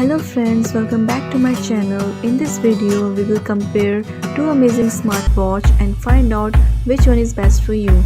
Hello friends, welcome back to my channel. In this video, we will compare two amazing smartwatch and find out which one is best for you.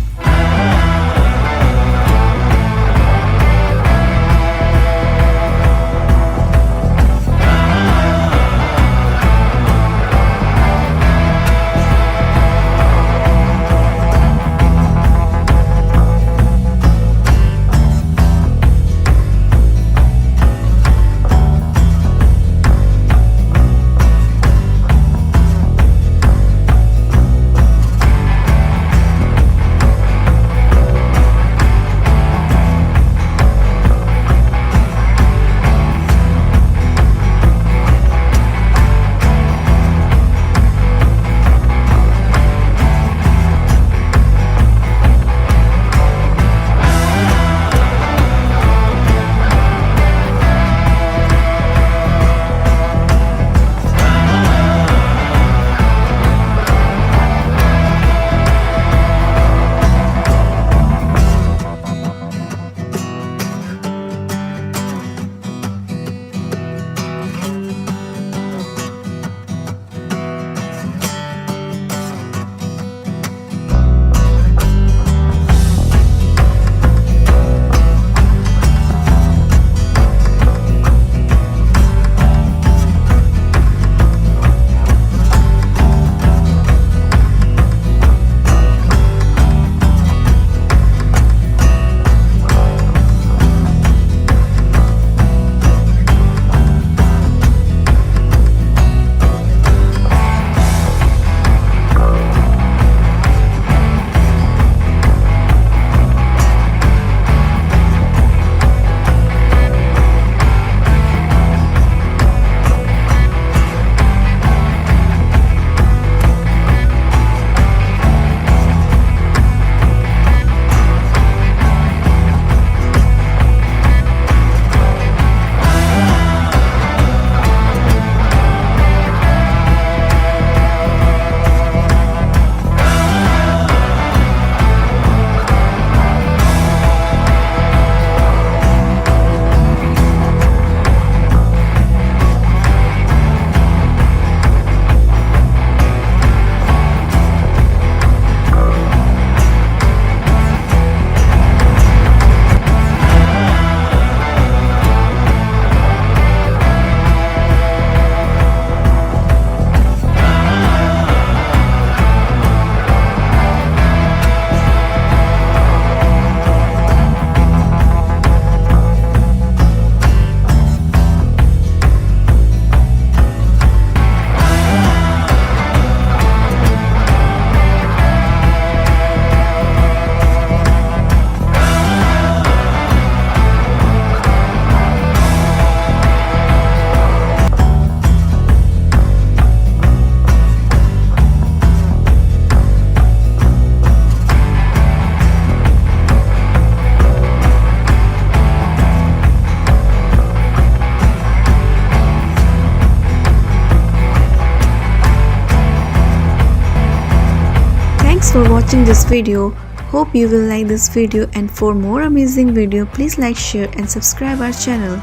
Thanks for watching this video. Hope you will like this video, and for more amazing video please like, share and subscribe our channel.